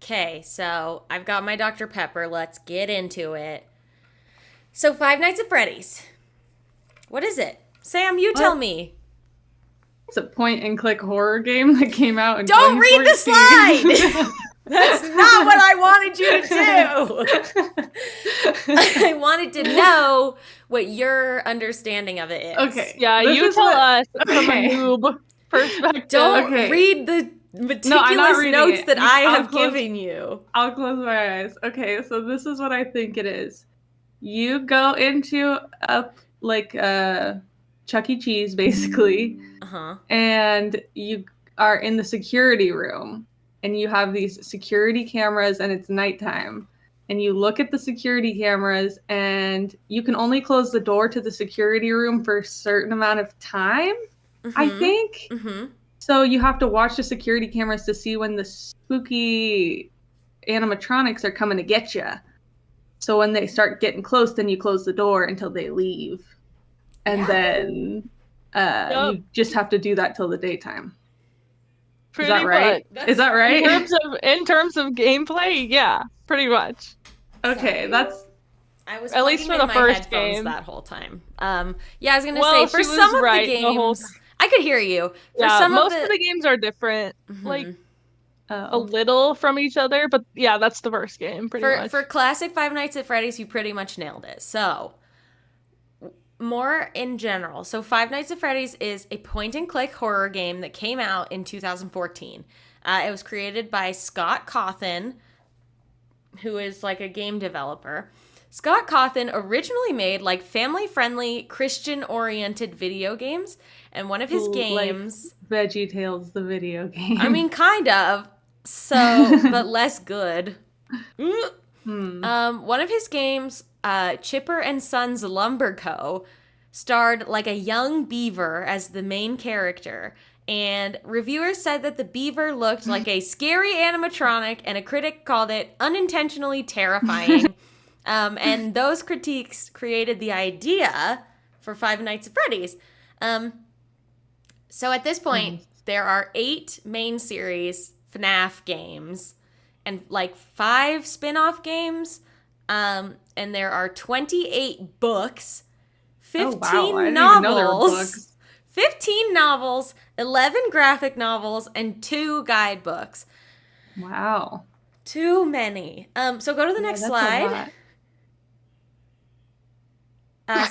Okay, so I've got my Dr. Pepper. Let's get into it. So, Five Nights at Freddy's. What is it? Sam, you tell What? me. It's a point-and-click horror game that came out in Don't read the 2014. slide! That's not what I wanted you to do. I wanted to know what your understanding of it is. Okay. Yeah, this you is tell what- us from a okay. noob perspective. Don't Okay. read the No, I'm not meticulous reading notes it. that I I'll have close- given you. I'll close my eyes. Okay, so this is what I think it is. You go into a Chuck E. Cheese, basically, Uh-huh. and you are in the security room, and you have these security cameras, and it's nighttime. And you look at the security cameras, and you can only close the door to the security room for a certain amount of time, I think. Mm-hmm. So you have to watch the security cameras to see when the spooky animatronics are coming to get you. So when they start getting close, then you close the door until they leave. And Yeah. then you just have to do that till the daytime. Pretty Is that right? much. Is that right? In terms of gameplay, yeah, pretty much. Okay, that's... I was At least plugging for in the my first headphones game. that whole time. Yeah, I was gonna Well, say for she was some of right the the whole games, I could hear you. For Yeah, some most of of the games are different, Mhm. like a Oh. little from each other, but yeah, that's the first game, pretty much. for classic Five Nights at Freddy's, you pretty much nailed it. So more in general. So Five Nights at Freddy's is a point-and-click horror game that came out in 2014. It was created by Scott Cawthon, who is like a game developer. Scott Cawthon originally made like family-friendly, Christian-oriented video games, and one of his games, Like VeggieTales, the video game. I mean, kind of, so but less good. One of his games, Chipper and Sons Lumber Co., starred like a young beaver as the main character. And reviewers said that the beaver looked like a scary animatronic, and a critic called it unintentionally terrifying. And those critiques created the idea for Five Nights at Freddy's. So at this point, there are 8 main series FNAF games and like 5 spin-off games. And there are 28 books, 15 wow, I didn't even know there were novels. books. 15 novels, 11 graphic novels, and 2 guidebooks. Wow. Too many. So go to the next that's a slide. lot.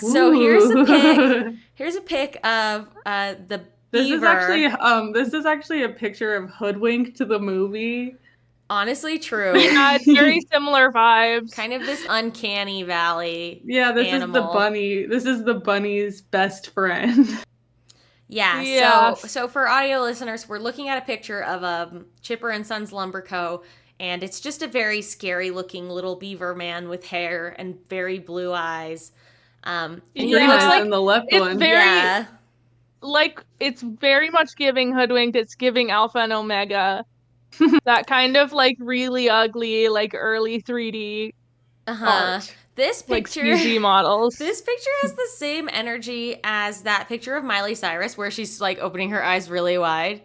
So here's a pic. Ooh. Here's a pic of the This beaver. this is actually a picture of Hoodwink to the movie. Honestly, true. Yeah, it's very similar vibes. Kind of this uncanny valley. Yeah, this animal. is the bunny. This is the bunny's best friend. Yeah. Yes. So for audio listeners, we're looking at a picture of Chipper and Sons Lumber Co. And it's just a very scary looking little beaver man with hair and very blue eyes. And he Yeah. looks like in the left it's one. very- yeah. Like, it's very much giving Hoodwinked, it's giving Alpha and Omega. That kind of, like, really ugly, like, early 3D art. This Like, picture CG models. This picture has the same energy as that picture of Miley Cyrus where she's like opening her eyes really wide.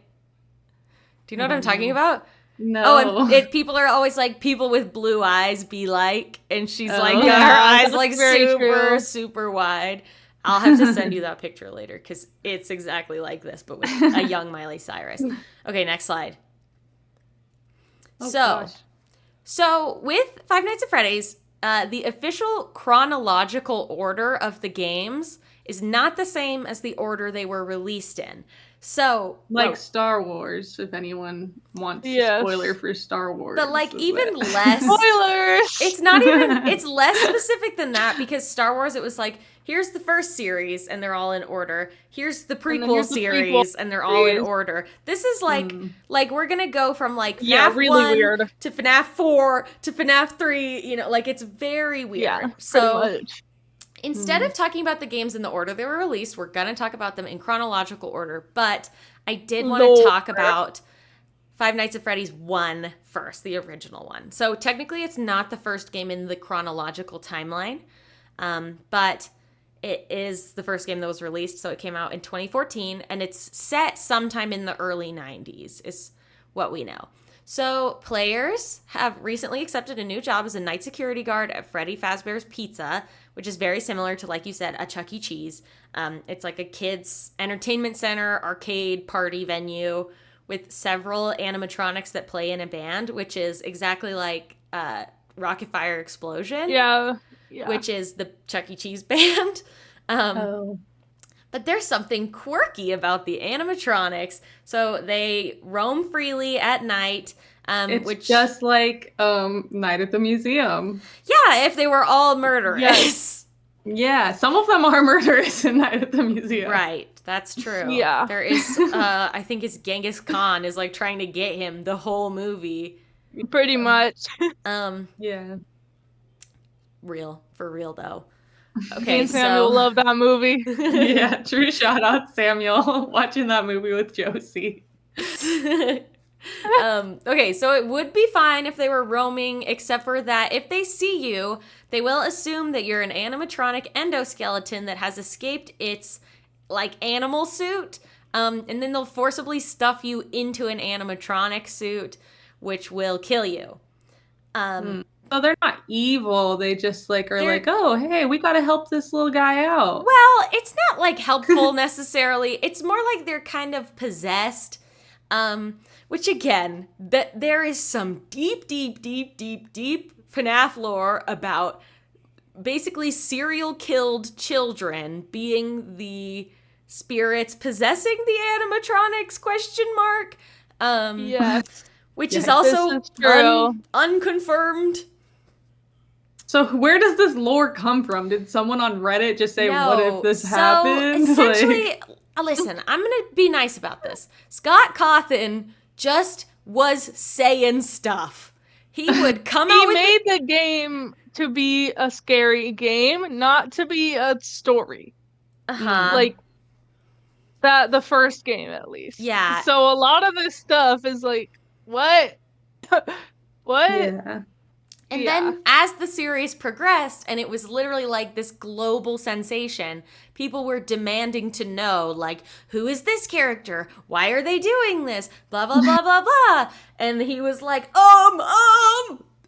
Do you know what I'm talking about? No. Oh, and people are always like, people with blue eyes be like, and she's like got Yeah, her eyes that's like very super, true. super wide. I'll have to send you that picture later because it's exactly like this, but with a young Miley Cyrus. Okay, next slide. Oh, So, gosh. so with Five Nights at Freddy's, the official chronological order of the games is not the same as the order they were released in. So, Like Star Wars, if anyone wants Yes. a spoiler for Star Wars. but like is even what- less. Spoilers! It's not even, it's less specific than that because Star Wars, it was like, here's the first series and they're all in order. Here's the then prequel here's the series prequel and they're all in series. order. This is like we're going to go from like FNAF Yeah, really 1 weird. to FNAF 4 to FNAF 3, you know, like it's very weird. Yeah, So pretty much. instead of talking about the games in the order they were released, we're going to talk about them in chronological order. But I did want to Lore. talk about Five Nights at Freddy's 1 first, the original one. So technically it's not the first game in the chronological timeline, but it is the first game that was released. So it came out in 2014, and it's set sometime in the early 90s is what we know. So players have recently accepted a new job as a night security guard at Freddy Fazbear's Pizza, which is very similar to, like you said, a Chuck E. Cheese. It's like a kids' entertainment center, arcade, party venue with several animatronics that play in a band, which is exactly like Rocket Fire Explosion. Yeah. Which is the Chuck E. Cheese band. But there's something quirky about the animatronics. So they roam freely at night. It's just like Night at the Museum. Yeah, if they were all murderous. Yes. Yeah, some of them are murderous in Night at the Museum. Right, that's true. Yeah. There is, I think it's Genghis Khan is like trying to get him the whole movie. Pretty much. Yeah. For real though. Me Okay, and Samuel love that movie. Yeah, true shout out Samuel watching that movie with Josie. Okay, so it would be fine if they were roaming, except for that if they see you, they will assume that you're an animatronic endoskeleton that has escaped its like animal suit, and then they'll forcibly stuff you into an animatronic suit, which will kill you. So they're not evil. They just like are like, oh, hey, we gotta help this little guy out. Well, it's not like helpful necessarily. It's more like they're kind of possessed. Which again, there is some deep FNAF lore about basically serial killed children being the spirits possessing the animatronics ? Yes. Which is also true. unconfirmed. So where does this lore come from? Did someone on Reddit just say, what if this happened? Essentially, listen, I'm going to be nice about this. Scott Cawthon just was saying stuff. He would come out with... He made the game to be a scary game, not to be a story. Like, the first game, at least. Yeah. So a lot of this stuff is like, what? What? Yeah. And then as the series progressed, and it was literally like this global sensation, people were demanding to know, like, who is this character? Why are they doing this? Blah, blah, blah, blah, blah. And he was like,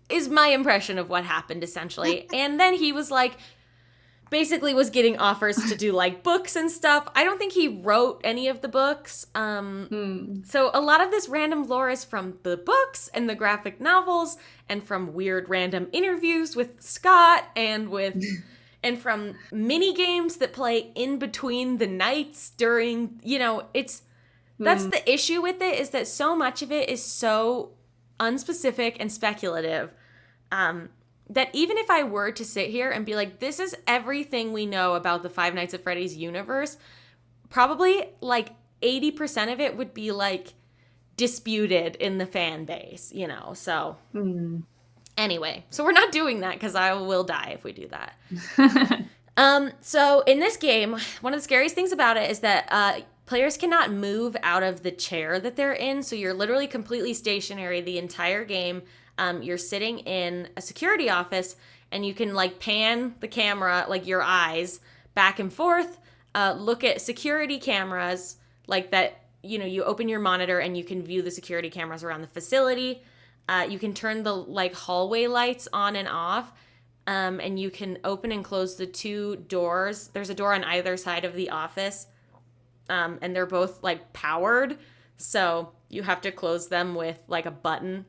is my impression of what happened, essentially. And then he was like, basically was getting offers to do like books and stuff. I don't think he wrote any of the books. So a lot of this random lore is from the books and the graphic novels and from weird random interviews with Scott and from mini games that play in between the nights during, that's the issue with it, is that so much of it is so unspecific and speculative. That even if I were to sit here and be like, this is everything we know about the Five Nights at Freddy's universe, probably like 80% of it would be like disputed in the fan base, so. Anyway, so we're not doing that because I will die if we do that. So in this game, one of the scariest things about it is that players cannot move out of the chair that they're in. So you're literally completely stationary the entire game. You're sitting in a security office and you can like pan the camera, like your eyes back and forth, look at security cameras like that. You open your monitor and you can view the security cameras around the facility. You can turn the like hallway lights on and off. And you can open and close the two doors. There's a door on either side of the office. And they're both like powered. So you have to close them with like a button.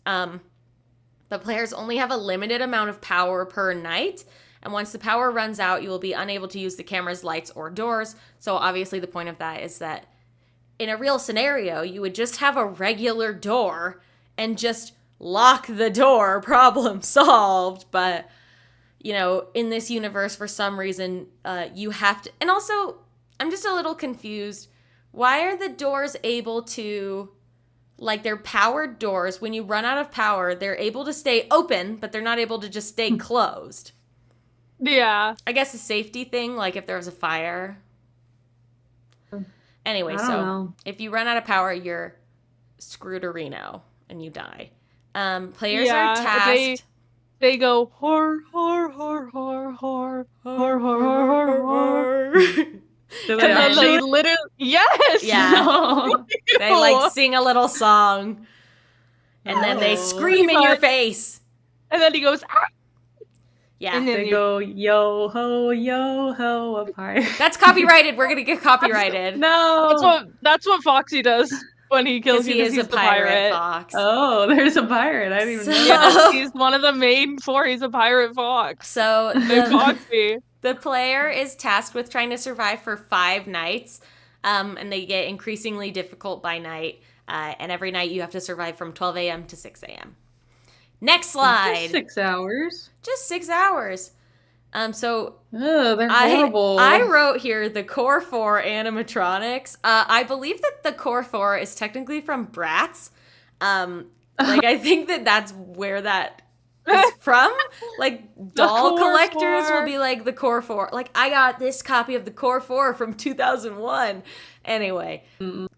But players only have a limited amount of power per night, and once the power runs out, you will be unable to use the camera's lights or doors. So obviously the point of that is that in a real scenario, you would just have a regular door and just lock the door, problem solved. But, in this universe, for some reason, you have to, and also, I'm just a little confused. Why are the doors able to... Like, they're powered doors. When you run out of power, they're able to stay open, but they're not able to just stay closed. Yeah. I guess a safety thing, like if there was a fire. Anyway, if you run out of power, you're screwed-a-reno, and you die. Players are tasked... They go, hor, hor, hor, hor, hor, hor, hor, hor, hor. Do And then they literally, yes! Yeah. No. They like sing a little song. And then they Oh. scream in your face. And then he goes, ah! Yeah. And then They go, yo ho, a pirate. That's copyrighted. We're going to get copyrighted. No. That's what Foxy does when he kills you, He is he's a the pirate fox. Oh, there's a pirate. I didn't even know. Yes, he's one of the main four. He's a pirate fox. So Foxy. the player is tasked with trying to survive for 5 nights, and they get increasingly difficult by night. And every night you have to survive from 12 a.m. to 6 a.m. Next slide. Just 6 hours. Just 6 hours. So They're horrible. I wrote here the Core 4 animatronics. I believe that the Core 4 is technically from Bratz. I think that's where that is from. Like, doll collectors will be like, the Core 4. Like, I got this copy of the Core 4 from 2001. Anyway,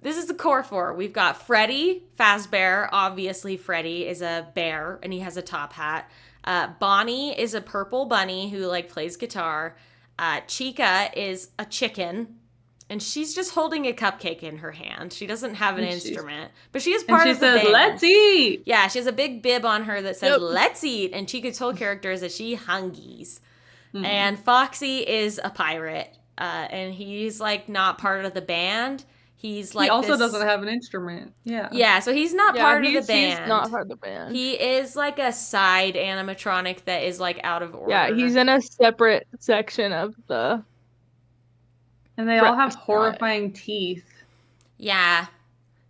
This is the Core 4. We've got Freddy Fazbear. Obviously, Freddy is a bear, and he has a top hat. Bonnie is a purple bunny who, plays guitar. Chica is a chicken, and she's just holding a cupcake in her hand. She doesn't have an instrument, but she is part of the band. She says, let's eat! Yeah, she has a big bib on her that says, let's eat, and Chica's whole character is that she hungies. And Foxy is a pirate, and he's, not part of the band. He's he also doesn't have an instrument. Yeah. Yeah, so he's not part of the band. He's not part of the band. He is a side animatronic that is out of order. Yeah, he's in a separate section of the. And they all have horrifying teeth. Yeah.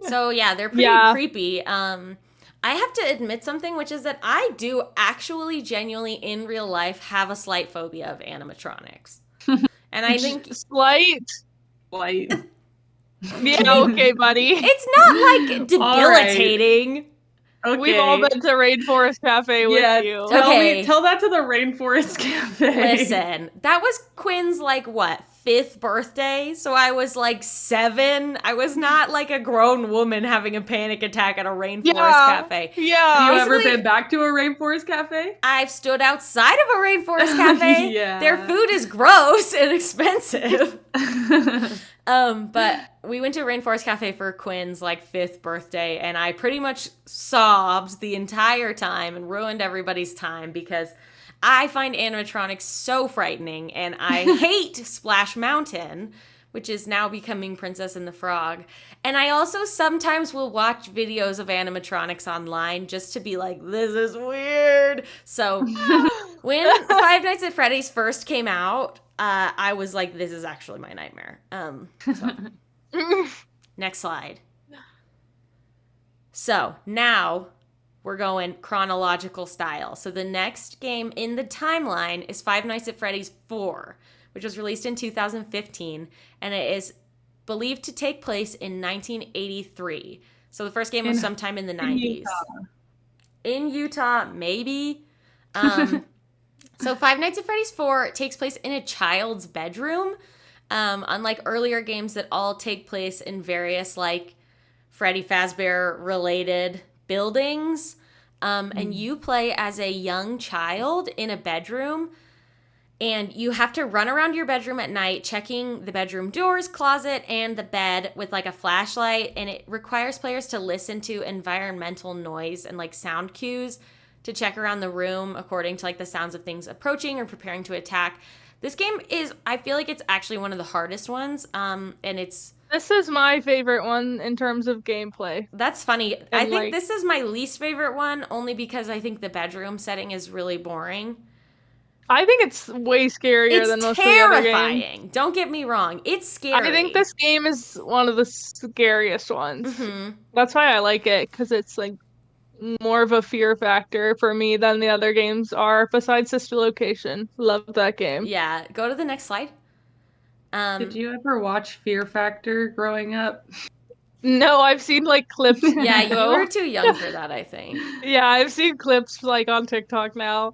So yeah, they're pretty creepy. I have to admit something, which is that I do actually genuinely in real life have a slight phobia of animatronics. And I think slight. Yeah, okay, buddy. It's not debilitating. Right. Okay. We've all been to Rainforest Cafe with you. Tell that to the Rainforest Cafe. Listen, that was Quinn's 5th birthday, so I was 7. I was not a grown woman having a panic attack at a Rainforest Cafe. Yeah. Have you ever been back to a Rainforest Cafe? I've stood outside of a Rainforest Cafe. Yeah. Their food is gross and expensive. But we went to Rainforest Cafe for Quinn's 5th birthday, and I pretty much sobbed the entire time and ruined everybody's time because I find animatronics so frightening, and I hate Splash Mountain, which is now becoming Princess and the Frog. And I also sometimes will watch videos of animatronics online just to be like, this is weird. So when Five Nights at Freddy's first came out, I was like, this is actually my nightmare. Next slide. So now we're going chronological style. So the next game in the timeline is Five Nights at Freddy's 4, which was released in 2015, and it is believed to take place in 1983. So the first game was sometime in the 90s. In Utah, maybe. So Five Nights at Freddy's 4 takes place in a child's bedroom, unlike earlier games that all take place in various, Freddy Fazbear-related buildings. And you play as a young child in a bedroom, and you have to run around your bedroom at night, checking the bedroom doors, closet, and the bed with, a flashlight, and it requires players to listen to environmental noise and, sound cues to check around the room according to the sounds of things approaching or preparing to attack. This game I feel like it's actually one of the hardest ones, and This is my favorite one in terms of gameplay. That's funny. I think this is my least favorite one, only because I think the bedroom setting is really boring. I think it's way scarier than most of the other games. Don't get me wrong. It's scary. I think this game is one of the scariest ones. Mm-hmm. That's why I like it, because it's more of a fear factor for me than the other games are, besides Sister Location. Love that game. Yeah. Go to the next slide. Did you ever watch Fear Factor growing up? No, I've seen clips. Yeah, you were too young for that, I think. Yeah, I've seen clips on TikTok now.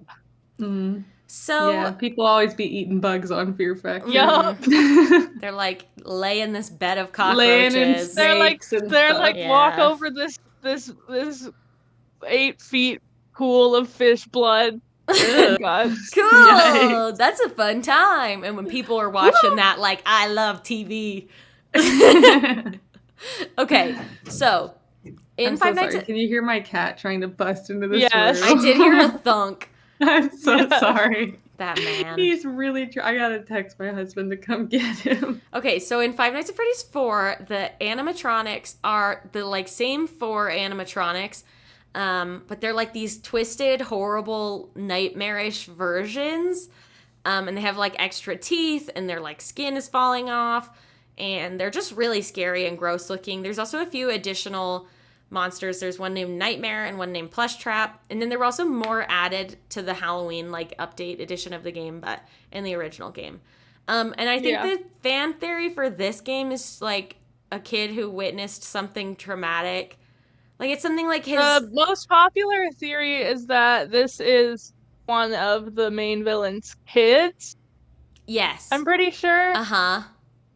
Mm. So yeah, people always be eating bugs on Fear Factor. Yeah. They're laying this bed of cockroaches. They're walk over this 8 feet pool of fish blood. Oh, God. Cool. Yikes. That's a fun time. And when people are watching that, I love TV. Okay, so In I'm Five so Nights sorry. at... Can you hear my cat trying to bust into this Yes. room? I did hear a thunk. I'm so sorry. That man. He's really I gotta text my husband to come get him. Okay, so in Five Nights at Freddy's 4, the animatronics are the like same 4 animatronics, but they're like these twisted, horrible, nightmarish versions. And they have like extra teeth, and their like skin is falling off, and they're just really scary and gross looking. There's also a few additional monsters. There's one named Nightmare and one named Plush Trap, and then there were also more added to the Halloween like update edition of the game, but in the original game. And I think the fan theory for this game is like a kid who witnessed something traumatic. Like it's something like his... The most popular theory is that this is one of the main villain's kids. Yes. I'm pretty sure. Uh-huh.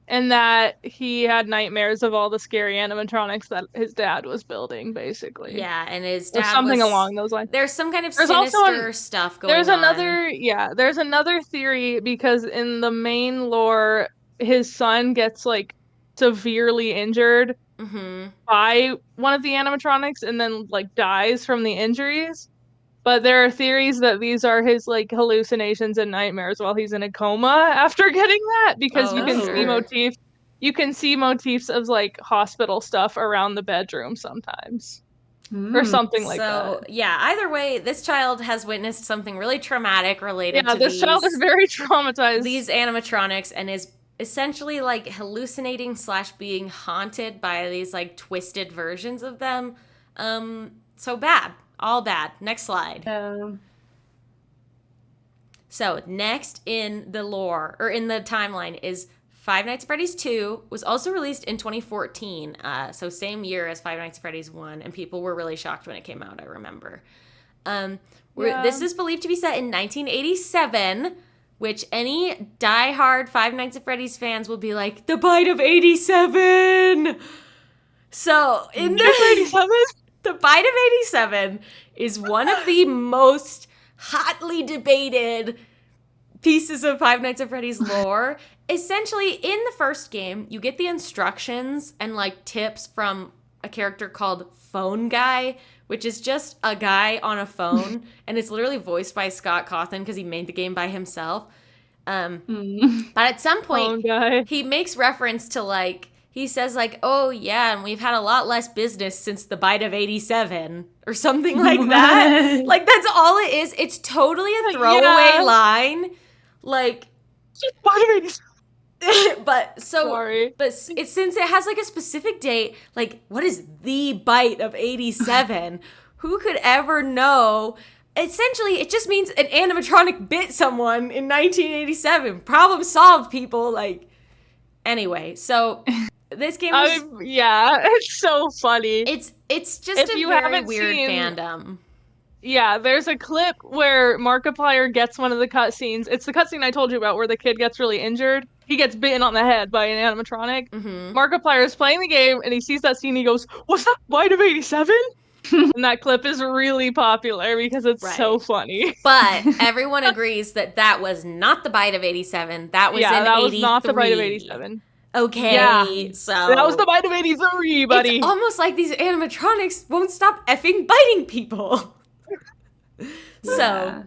And that he had nightmares of all the scary animatronics that his dad was building, basically. Yeah, and his dad or something along those lines. There's some kind of There's sinister stuff going on. There's another theory, because in the main lore, his son gets like severely injured by one of the animatronics and then like dies from the injuries. But there are theories that these are his like hallucinations and nightmares while he's in a coma after getting that, because you can see motifs of like hospital stuff around the bedroom sometimes. Or something like that. So, yeah, either way, this child has witnessed something really traumatic related to this child is very traumatized. These animatronics, and is essentially like hallucinating / being haunted by these like twisted versions of them. So bad. All bad. Next slide. So next in the lore, or in the timeline, is Five Nights at Freddy's 2 was also released in 2014. So same year as Five Nights at Freddy's 1, and people were really shocked when it came out, I remember. This is believed to be set in 1987, which any diehard Five Nights at Freddy's fans will be like, the bite of 87! So in the bite of 87 is one of the most hotly debated pieces of Five Nights at Freddy's lore. Essentially, in the first game, you get the instructions and like tips from a character called Phone Guy, which is just a guy on a phone, and it's literally voiced by Scott Cawthon because he made the game by himself. But at some point, he makes reference to like, he says like, oh yeah, and we've had a lot less business since the bite of 87 or something like that. Like that's all it is. It's totally a throwaway line. Like, bite of 87. but it's since it has like a specific date, like what is the bite of 87? Who could ever know? Essentially, it just means an animatronic bit someone in 1987. Problem solved, people. Like, anyway, so this game is... it's so funny. It's just a very weird fandom. Yeah, there's a clip where Markiplier gets one of the cutscenes. It's the cutscene I told you about where the kid gets really injured. He gets bitten on the head by an animatronic. Markiplier is playing the game, and he sees that scene, and he goes, "What's that, bite of 87?" And that clip is really popular because it's so funny. But everyone agrees that that was not the bite of 87. That was in 83. That was not the bite of 87. Okay, so... that was the bite of 83, buddy. It's almost like these animatronics won't stop effing biting people. So,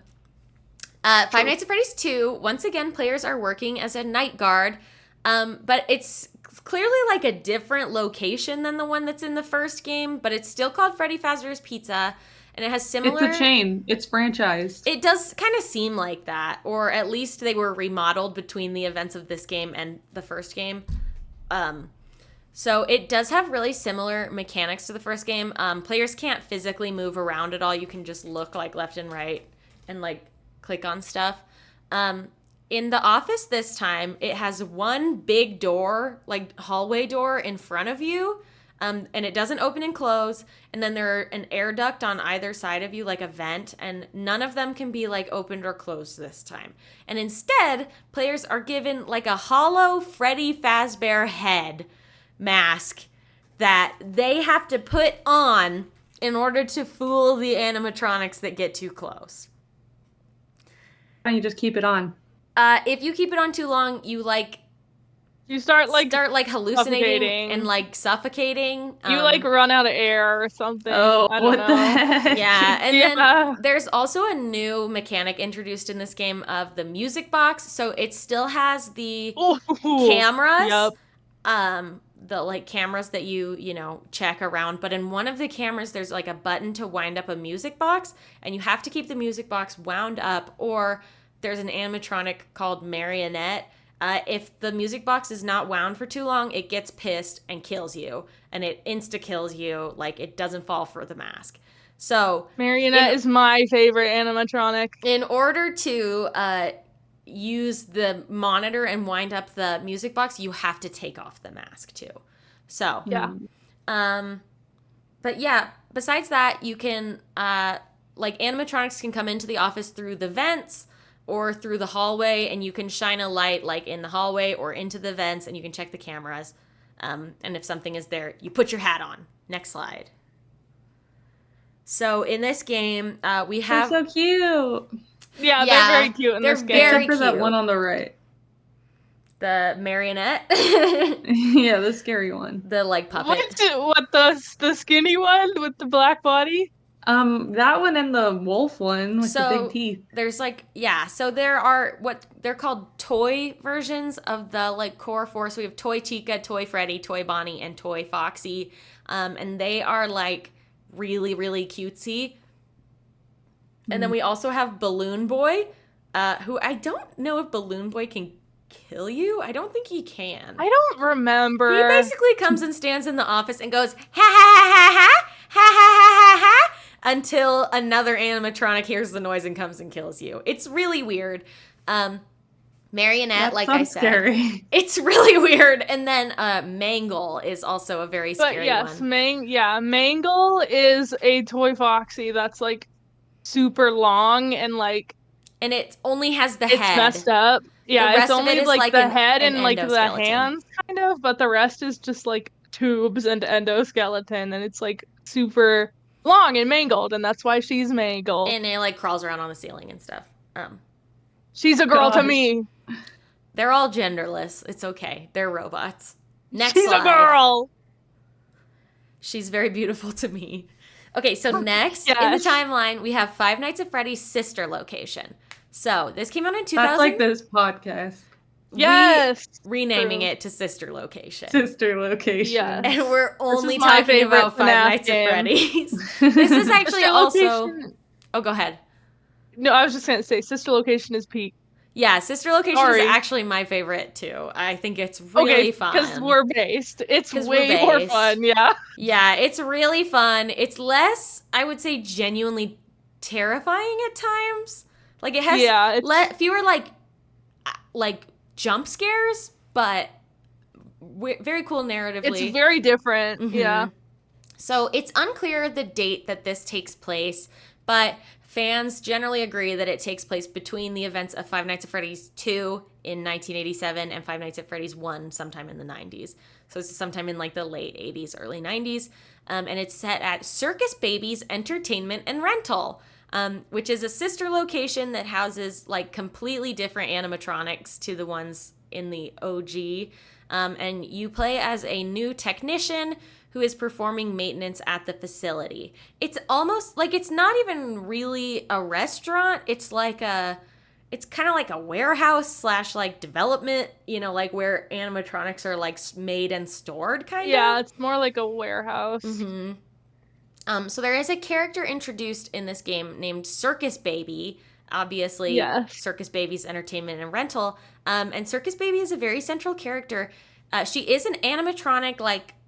Five Nights at Freddy's 2, once again, players are working as a night guard, but it's clearly like a different location than the one that's in the first game, but it's still called Freddy Fazbear's Pizza, and it has similar... It's a chain. It's franchised. It does kind of seem like that, or at least they were remodeled between the events of this game and the first game. So it does have really similar mechanics to the first game. Players can't physically move around at all. You can just look like left and right and like click on stuff. In the office this time, it has one big door, like hallway door in front of you. And it doesn't open and close. And then there are an air duct on either side of you, like a vent. And none of them can be like opened or closed this time. And instead, players are given like a hollow Freddy Fazbear head mask that they have to put on in order to fool the animatronics that get too close. Why don't you just keep it on? If you keep it on too long, you like You start hallucinating and suffocating. suffocating. You run out of air or something. Oh, I don't know. what the heck? Yeah, and Yeah. then there's also a new mechanic introduced in this game of the music box. So it still has the Ooh, cameras. Yep. The cameras that you check around, but in one of the cameras there's a button to wind up a music box, and you have to keep the music box wound up, or there's an animatronic called Marionette. If the music box is not wound for too long, it gets pissed and kills you, and it insta kills you. It doesn't fall for the mask. So Marionette is my favorite animatronic. in order to use the monitor and wind up the music box, you have to take off the mask too. So Yeah. But yeah, besides that, you can animatronics can come into the office through the vents or through the hallway, and you can shine a light in the hallway or into the vents, and you can check the cameras. And if something is there, you put your hat on. Next slide. So in this game, we have... They're so cute. Yeah, they're very cute in this game. Very Except for that one on the right. The marionette. Yeah, the scary one. The puppet. The skinny one with the black body? That one and the wolf one with the big teeth. There's so there are what they're called toy versions of the core four. So we have Toy Chica, Toy Freddy, Toy Bonnie, and Toy Foxy. And they are really, really cutesy. And then we also have Balloon Boy, who I don't know if Balloon Boy can kill you. I don't think he can. I don't remember. He basically comes and stands in the office and goes, ha ha ha ha ha, ha ha ha ha ha, until another animatronic hears the noise and comes and kills you. It's really weird. Marionette, I said. Scary. It's really weird. And then Mangle is also a very scary one. Mangle is a Toy Foxy that's super long and and it only has the it's head. Messed up. Yeah, it's only the head and the hands kind of, but the rest is just tubes and endoskeleton, and it's super long and mangled, and that's why she's Mangle. And it crawls around on the ceiling and stuff. She's a girl to me. They're all genderless. It's okay. They're robots. Next She's slide. a girl. She's very beautiful to me. Okay, so next in the timeline, we have Five Nights at Freddy's sister location. So this came out in 2000. That's like this podcast. Yes. Renaming it to Sister Location. Sister Location. Yes. And we're only talking about Five Nights at Freddy's. This is actually also... Oh, go ahead. No, I was just going to say Sister Location is peak. Yeah, Sister Location is actually my favorite too. I think it's really fun. Because we're based. It's way more fun, yeah. Yeah, it's really fun. It's less, I would say, genuinely terrifying at times. It has fewer jump scares, but very cool narratively. It's very different, yeah. So it's unclear the date that this takes place, but fans generally agree that it takes place between the events of Five Nights at Freddy's 2 in 1987 and Five Nights at Freddy's 1 sometime in the 90s. So it's sometime in the late 80s, early 90s. And it's set at Circus Babies Entertainment and Rental, which is a sister location that houses completely different animatronics to the ones in the OG. And you play as a new technician who is performing maintenance at the facility. It's almost it's not even really a restaurant. It's it's kind of like a warehouse / development, where animatronics are made and stored kind of. Yeah, it's more like a warehouse. So there is a character introduced in this game named Circus Baby. Obviously, yes. Circus Baby's Entertainment and Rental. And Circus Baby is a very central character. She is an animatronic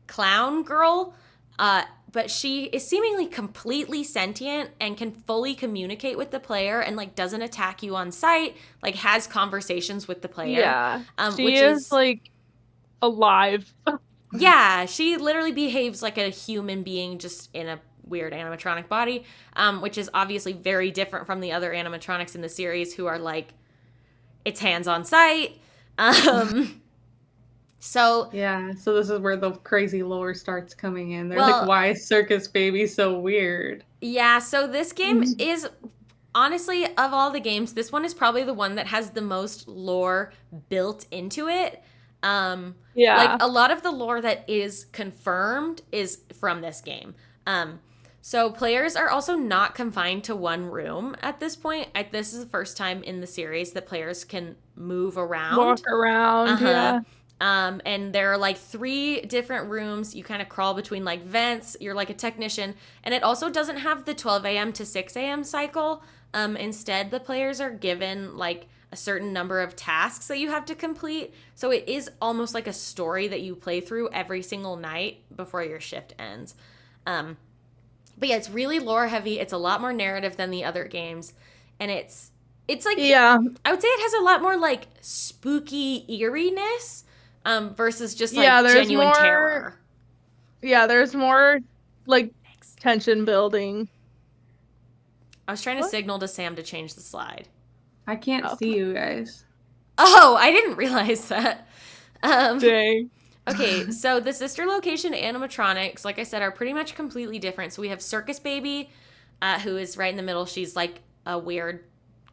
clown girl, but she is seemingly completely sentient and can fully communicate with the player and doesn't attack you on sight, has conversations with the player. Yeah, she is alive. Yeah, she literally behaves like a human being, just in a weird animatronic body, which is obviously very different from the other animatronics in the series, who are it's hands on sight. So this is where the crazy lore starts coming in. They're why is Circus Baby so weird? Yeah, so this game is, honestly, of all the games, this one is probably the one that has the most lore built into it. Like a lot of the lore that is confirmed is from this game. So players are also not confined to one room at this point. This is the first time in the series that players can move around. Walk around, yeah. And there are like 3 different rooms. You kind of crawl between like vents. You're like a technician. And it also doesn't have the 12 a.m. to 6 a.m. cycle. Instead, the players are given like a certain number of tasks that you have to complete. So it is almost like a story that you play through every single night before your shift ends. But yeah, it's really lore heavy. It's a lot more narrative than the other games. And it's like, yeah, I would say it has a lot more like spooky eeriness versus just like genuine terror. Yeah, there's more like tension building. I was trying to signal to Sam to change the slide. I can't see you guys. Oh, I didn't realize that. Dang. Okay, so the sister location animatronics, like I said, are pretty much completely different. So we have Circus Baby, who is right in the middle. She's like a weird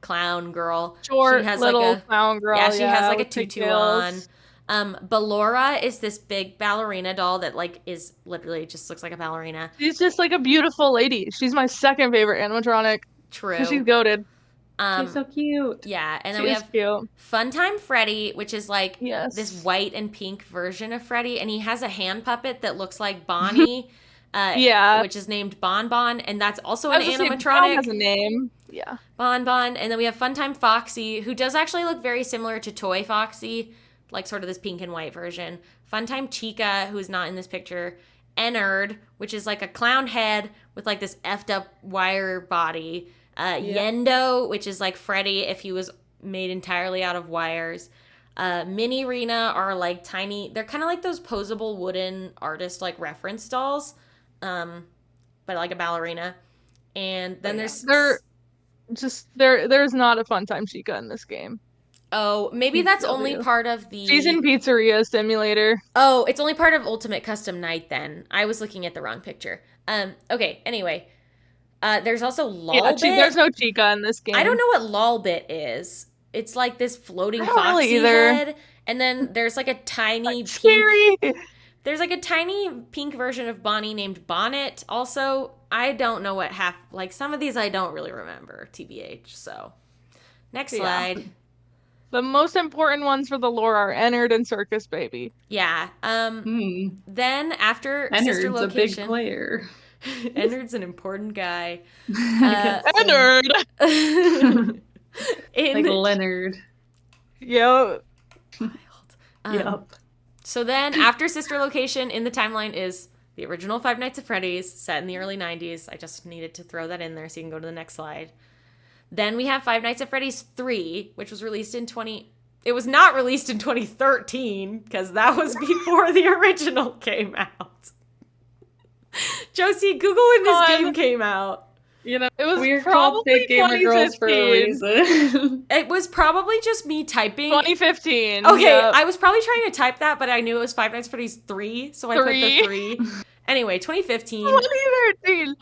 clown girl. Short, she has little like a, clown girl. Yeah, she has like a tutu pigtails. on. Ballora is this big ballerina doll that like is literally just looks like a ballerina. She's just like a beautiful lady. She's my second favorite animatronic. True. She's goated. She's so cute. Yeah, and then She we is have cute. Funtime Freddy, which is like Yes. this white and pink version of Freddy, and he has a hand puppet that looks like Bonnie. Yeah. Which is named Bon Bon, and that's also an animatronic. Bon has a name. Yeah. Bon Bon, and then we have Funtime Foxy, who does actually look very similar to Toy Foxy, like sort of this pink and white version. Funtime Chica, who is not in this picture. Ennard, which is like a clown head with like this effed up wire body. Yendo, which is like Freddy if he was made entirely out of wires. Mini Rena are like tiny. They're kind of like those posable wooden artist like reference dolls, but like a ballerina. And then there's there's not a Funtime Chica in this game. Oh, maybe that's only part of the... She's in Pizzeria Simulator. Oh, it's only part of Ultimate Custom Night then. I was looking at the wrong picture. Okay, anyway. There's also Lolbit. Yeah, there's no Chica in this game. I don't know what Lolbit is. It's like this floating foxy head. And then there's like a tiny pink... Scary! There's like a tiny pink version of Bonnie named Bonnet. Also, I don't know what half... Like, some of these I don't really remember, TBH. So, next slide. The most important ones for the lore are Ennard and Circus Baby. Yeah. Then after Ennard's Sister Location... a big player. Ennard's an important guy. Ennard! Like Leonard. Yep. Yep. So then, after Sister Location in the timeline is the original Five Nights at Freddy's, set in the early 90s. I just needed to throw that in there so you can go to the next slide. Then we have Five Nights at Freddy's 3, which was released in It was not released in 2013, because that was before the original came out. Josie, Google when this game came out. You know, it was we're called Fake Gamer Girls for a reason. It was probably just me typing. 2015. Okay, yep. I was probably trying to type that, but I knew it was Five Nights at Freddy's 3, so I put the 3. Anyway, 2015. 2013.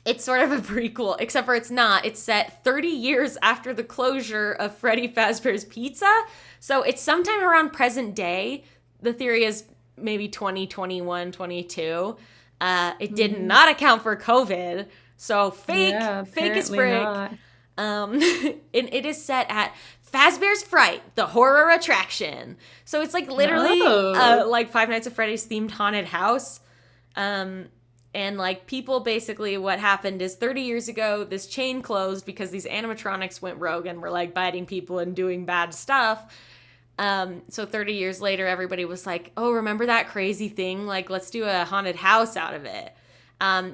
It's sort of a prequel, except for it's not. It's set 30 years after the closure of Freddy Fazbear's Pizza, so it's sometime around present day. The theory is maybe 2021, 22. It did not account for COVID. So fake as frick. It is set at Fazbear's Fright, the horror attraction. So it's like literally like Five Nights at Freddy's themed haunted house. And like people basically what happened is 30 years ago, this chain closed because these animatronics went rogue and were like biting people and doing bad stuff. So 30 years later, everybody was like, oh, remember that crazy thing? Like, let's do a haunted house out of it.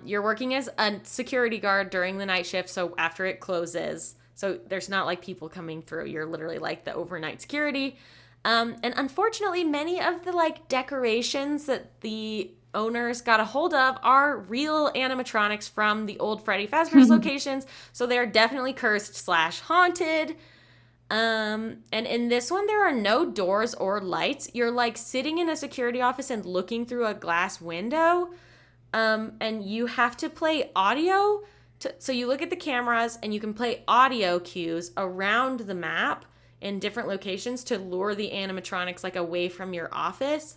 You're working as a security guard during the night shift, so after it closes. So there's not, like, people coming through. You're literally, like, the overnight security. And unfortunately, many of the, like, decorations that the owners got a hold of are real animatronics from the old Freddy Fazbear's locations. So they're definitely cursed / haunted. And in this one, there are no doors or lights. You're, like, sitting in a security office and looking through a glass window. And you have to play audio. So you look at the cameras and you can play audio cues around the map in different locations to lure the animatronics like away from your office.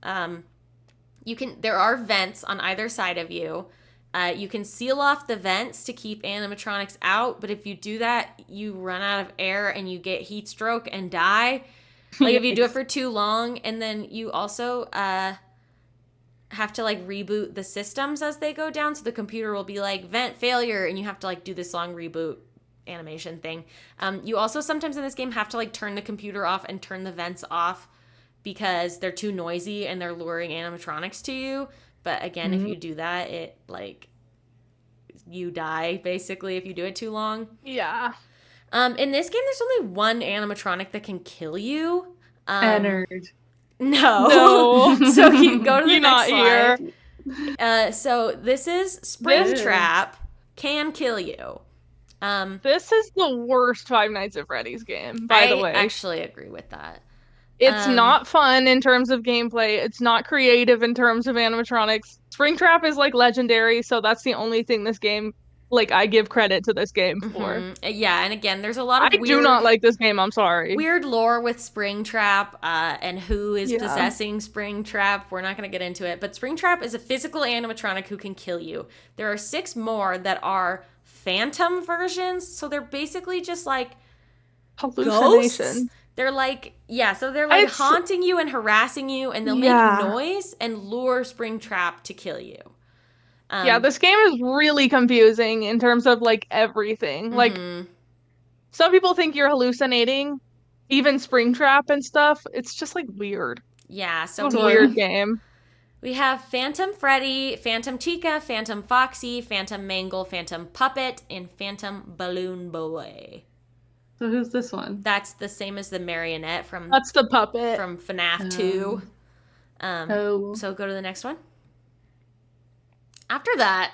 There are vents on either side of you. You can seal off the vents to keep animatronics out, but if you do that, you run out of air and you get heat stroke and die. Like if you do it for too long, and then you also have to like reboot the systems as they go down, so the computer will be like vent failure, and you have to like do this long reboot animation thing. You also sometimes in this game have to like turn the computer off and turn the vents off because they're too noisy and they're luring animatronics to you. But again, if you do that, it like you die basically if you do it too long. Yeah. In this game, there's only one animatronic that can kill you. Nerd. No. So you go to the You're next not slide. So this is Springtrap can kill you. This is the worst Five Nights at Freddy's game, by the way. I actually agree with that. It's not fun in terms of gameplay. It's not creative in terms of animatronics. Springtrap is like legendary, so that's the only thing this game, like, I give credit to this game for. Yeah, and again, there's a lot of I do not like this game, I'm sorry. Weird lore with Springtrap and who is possessing Springtrap. We're not going to get into it, but Springtrap is a physical animatronic who can kill you. There are 6 more that are phantom versions, so they're basically just like hallucinations. Ghosts. They're like, so they're like haunting you and harassing you, and they'll make noise and lure Springtrap to kill you. This game is really confusing in terms of like everything. Like, some people think you're hallucinating, even Springtrap and stuff. It's just like weird. Yeah, so it's a weird game. We have Phantom Freddy, Phantom Chica, Phantom Foxy, Phantom Mangle, Phantom Puppet, and Phantom Balloon Boy. So who's this one? That's the same as the marionette from... That's the puppet. From FNAF 2. So go to the next one. After that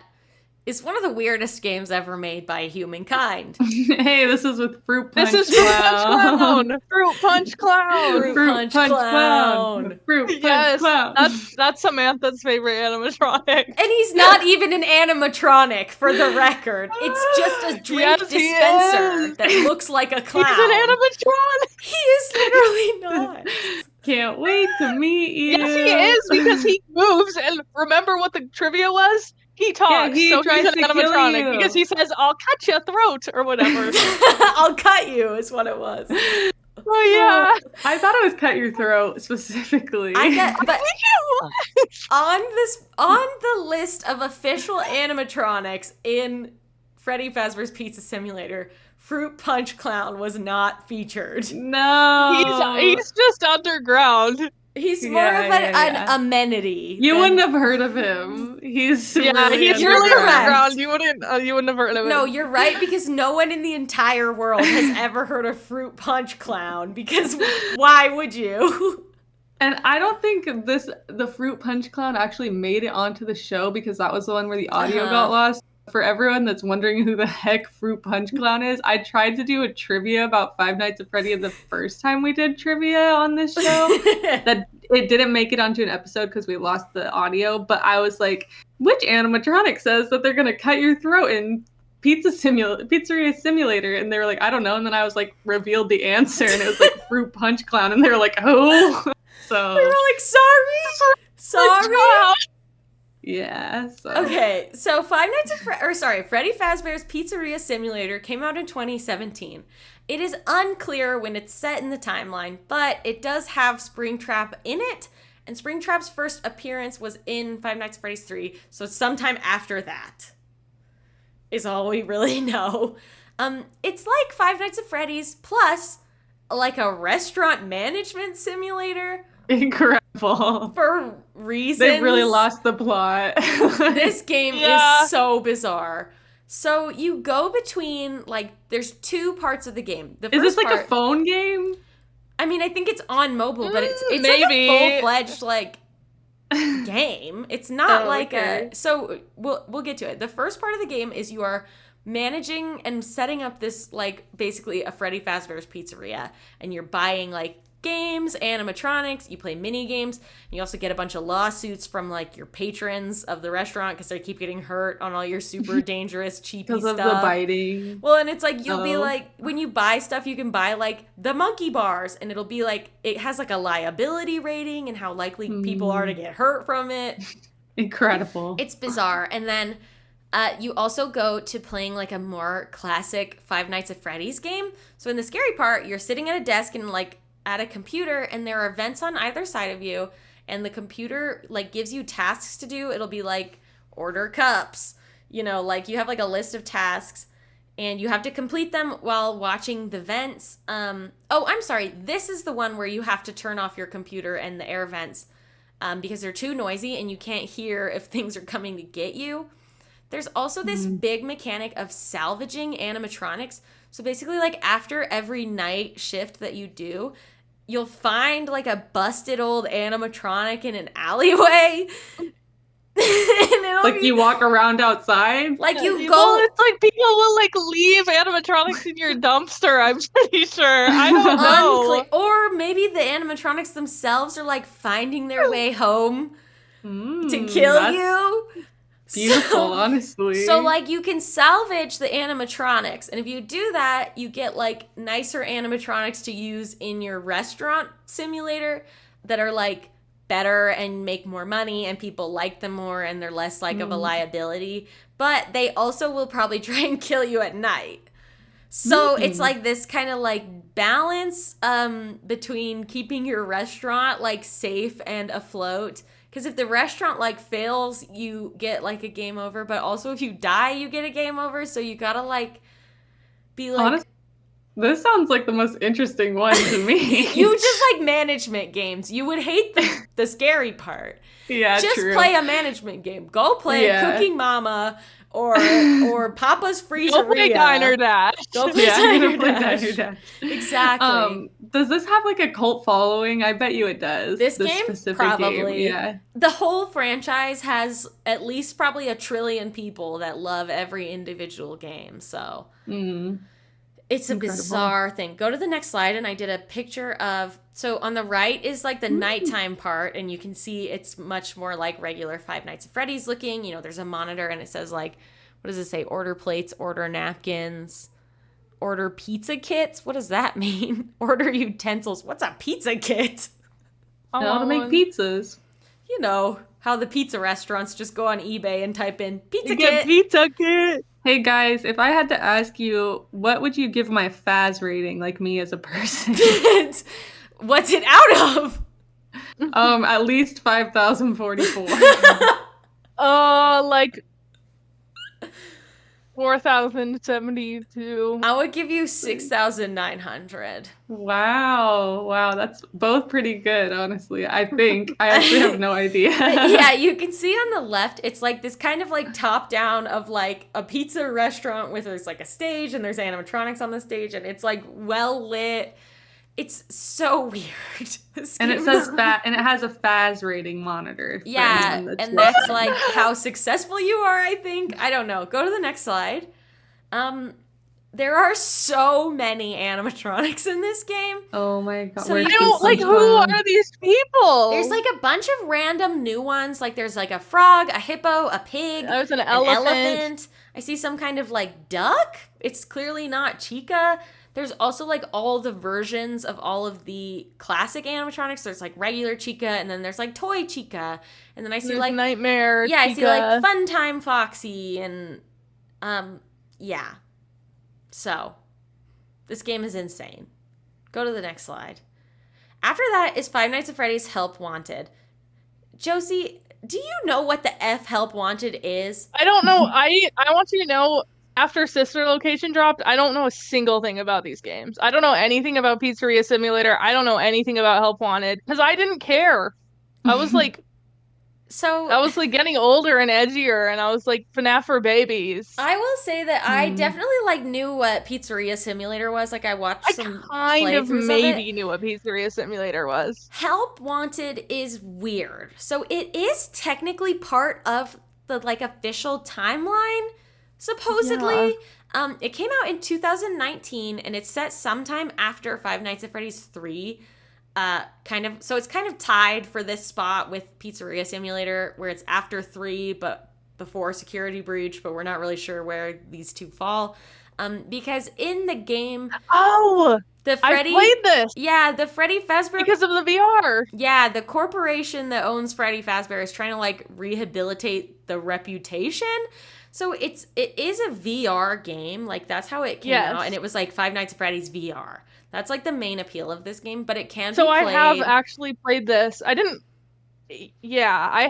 is one of the weirdest games ever made by humankind. Hey, this is with Fruit Punch Clown. This is Fruit Punch Clown. Fruit Punch Clown. Fruit Punch Clown. Fruit Punch Clown. That's Samantha's favorite animatronic. And he's not even an animatronic, for the record. It's just a drink dispenser that looks like a clown. He's an animatronic. He is literally not. Can't wait to meet you. Yes, he is, because he moves. And remember what the trivia was? He talks, he so he's an animatronic. you. Because he says, I'll cut your throat, or whatever. I'll cut you, is what it was. Oh, yeah. I thought it was cut your throat, specifically. I get, but on the list of official animatronics in Freddy Fazbear's Pizza Simulator, Fruit Punch Clown was not featured. No. He's just underground. He's more of an amenity. You wouldn't have heard of him. He's really underground. You wouldn't have heard of him. No, you're right, because no one in the entire world has ever heard of Fruit Punch Clown, because why would you? And I don't think the Fruit Punch Clown actually made it onto the show, because that was the one where the audio got lost. For everyone that's wondering who the heck Fruit Punch Clown is, I tried to do a trivia about Five Nights at Freddy the first time we did trivia on this show. That it didn't make it onto an episode because we lost the audio, but I was like, which animatronic says that they're going to cut your throat in Pizzeria Simulator? And they were like, I don't know. And then I was like, revealed the answer, and it was like Fruit Punch Clown, and they were like, oh. So we were like, sorry. Yeah. So. Okay, so Freddy Fazbear's Pizzeria Simulator came out in 2017. It is unclear when it's set in the timeline, but it does have Springtrap in it, and Springtrap's first appearance was in Five Nights at Freddy's 3, so sometime after that is all we really know. It's like Five Nights at Freddy's plus like a restaurant management simulator. Incredible. For reasons. They really lost the plot. This game is so bizarre. So you go between, like, there's 2 parts of the game. Is this like a phone game? I mean, I think it's on mobile, but it's maybe. like a full-fledged, like, game. It's not so we'll get to it. The first part of the game is you are managing and setting up this, like, basically a Freddy Fazbear's Pizzeria, and you're buying, like, games, animatronics, you play mini games. You also get a bunch of lawsuits from like your patrons of the restaurant because they keep getting hurt on all your super dangerous cheapy Because stuff. of the biting. Well, and it's like you'll be like, when you buy stuff, you can buy like the monkey bars, and it'll be like, it has like a liability rating and how likely people are to get hurt from it. Incredible. It's bizarre. And then you also go to playing like a more classic Five Nights at Freddy's game. So in the scary part, you're sitting at a desk and like at a computer, and there are vents on either side of you, and the computer like gives you tasks to do. It'll be like order cups, you know, like you have like a list of tasks and you have to complete them while watching the vents. I'm sorry. This is the one where you have to turn off your computer and the air vents because they're too noisy and you can't hear if things are coming to get you. There's also this big mechanic of salvaging animatronics. So basically, like, after every night shift that you do, you'll find, like, a busted old animatronic in an alleyway. Like, you walk around outside? Like, you go... Well, it's like people will, like, leave animatronics in your dumpster, I'm pretty sure. I don't know. Or maybe the animatronics themselves are, like, finding their way home to kill you. Beautiful, honestly. So, like, you can salvage the animatronics. And if you do that, you get, like, nicer animatronics to use in your restaurant simulator that are, like, better and make more money and people like them more and they're less, like, of a liability. But they also will probably try and kill you at night. So it's, like, this kind of, like, balance between keeping your restaurant, like, safe and afloat. Because if the restaurant, like, fails, you get, like, a game over. But also if you die, you get a game over. So you gotta, like, be, like... Honestly, this sounds like the most interesting one to me. You just like management games. You would hate the scary part. Yeah, just true. play a management game. Go play Cooking Mama or Papa's Freezeria. Go play Diner Dash. Go play Diner Dash. Diner Dash. Exactly. Does this have like a cult following? I bet you it does. This game? Probably. Game. Yeah. The whole franchise has at least probably 1 trillion people that love every individual game. So it's a bizarre thing. Go to the next slide, and I did a picture of... So on the right is like the nighttime part, and you can see it's much more like regular Five Nights at Freddy's looking. You know, there's a monitor, and it says like, what does it say? Order plates, order napkins, order pizza kits. What does that mean? Order utensils. What's a pizza kit? How to make pizzas. You know, how the pizza restaurants just go on eBay and type in pizza kit. Get pizza kit. Hey guys, if I had to ask you, what would you give my Faz rating, like me as a person? What's it out of? At least 5,044. Like 4,072. I would give you 6,900. Wow, that's both pretty good, honestly. I think. I actually have no idea. Yeah, you can see on the left, it's like this kind of like top down of like a pizza restaurant with there's like a stage and there's animatronics on the stage and it's like well lit. It's so weird. And it says and it has a Faz rating monitor. Yeah, and that's like how successful you are, I think. I don't know. Go to the next slide. There are so many animatronics in this game. Oh my god. So I don't, like, who are these people? There's like a bunch of random new ones. Like there's like a frog, a hippo, a pig, There's an elephant. I see some kind of like duck. It's clearly not Chica. There's also, like, all the versions of all of the classic animatronics. There's, like, regular Chica, and then there's, like, toy Chica. And then I see, there's like... Nightmare Yeah, Chica. I see, like, Funtime Foxy, and, yeah. So, this game is insane. Go to the next slide. After that is Five Nights at Freddy's Help Wanted. Josie, do you know what the F Help Wanted is? I don't know. I want you to know... After Sister Location dropped, I don't know a single thing about these games. I don't know anything about Pizzeria Simulator. I don't know anything about Help Wanted because I didn't care. I was like, getting older and edgier, and I was like, FNAF for babies. I will say that I definitely like knew what Pizzeria Simulator was. Like I watched some kind of maybe of knew what Pizzeria Simulator was. Help Wanted is weird. So it is technically part of the like official timeline. Supposedly, it came out in 2019, and it's set sometime after Five Nights at Freddy's 3. So it's kind of tied for this spot with Pizzeria Simulator, where it's after 3, but before Security Breach, but we're not really sure where these two fall. Because in the game, I played this. Yeah, the Freddy Fazbear, because of the VR. Yeah, the corporation that owns Freddy Fazbear is trying to like rehabilitate the reputation. So it is a VR game, like that's how it came out, and it was like Five Nights at Freddy's VR. That's like the main appeal of this game, but it can be played. So I have actually played this. I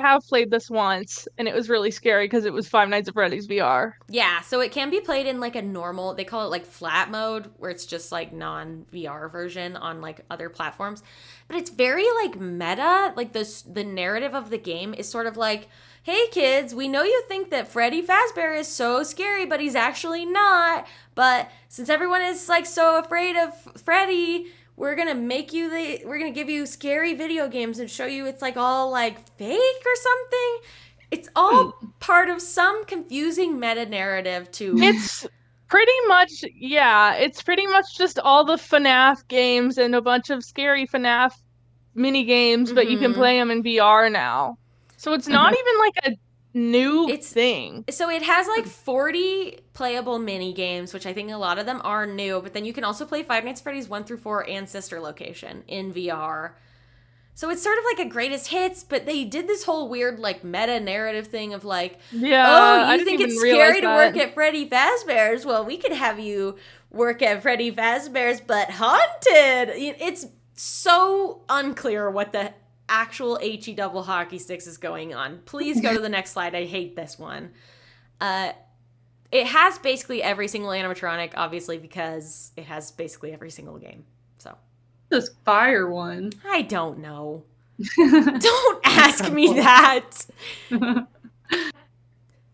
have played this once, and it was really scary because it was Five Nights at Freddy's VR. Yeah, so it can be played in like a normal, they call it like flat mode, where it's just like non-VR version on like other platforms. But it's very like meta, like the narrative of the game is sort of like, hey kids, we know you think that Freddy Fazbear is so scary, but he's actually not. But since everyone is like so afraid of Freddy, we're gonna give you scary video games and show you it's like all like fake or something. It's all part of some confusing meta narrative to. It's pretty much just all the FNAF games and a bunch of scary FNAF mini games, but you can play them in VR now. So it's not even like a new thing. So it has like 40 playable mini games, which I think a lot of them are new, but then you can also play Five Nights at Freddy's 1 through 4 and Sister Location in VR. So it's sort of like a greatest hits, but they did this whole weird like meta narrative thing of like, you think it's scary to work at Freddy Fazbear's? Well, we could have you work at Freddy Fazbear's, but haunted. It's so unclear what the actual HE double hockey sticks is going on. Please go to the next slide. I hate this one. It has basically every single animatronic, obviously, because it has basically every single game. So this fire one. I don't know. Don't ask me that.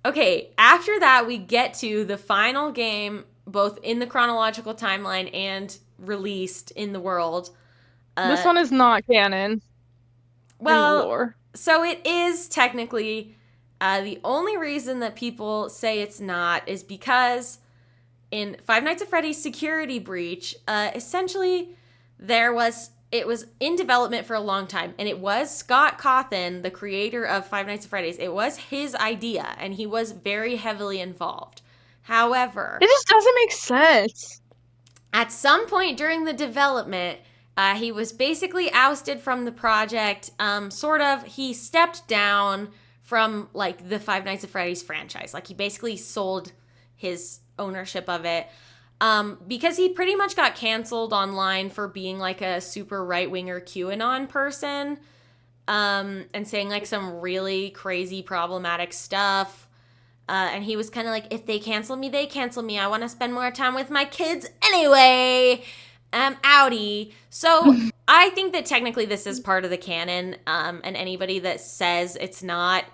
Okay, after that, we get to the final game, both in the chronological timeline and released in the world. This one is not canon. Well, so it is technically. The only reason that people say it's not is because in Five Nights at Freddy's Security Breach, essentially it was in development for a long time, and it was Scott Cawthon, the creator of Five Nights at Freddy's. It was his idea, and he was very heavily involved. However, it just doesn't make sense. At some point during the development, he was basically ousted from the project. He stepped down from like the Five Nights at Freddy's franchise. Like he basically sold his ownership of it because he pretty much got canceled online for being like a super right-winger QAnon person and saying like some really crazy problematic stuff. And he was kind of like, if they cancel me, they cancel me. I want to spend more time with my kids anyway. Outie. So I think that technically this is part of the canon, and anybody that says it's not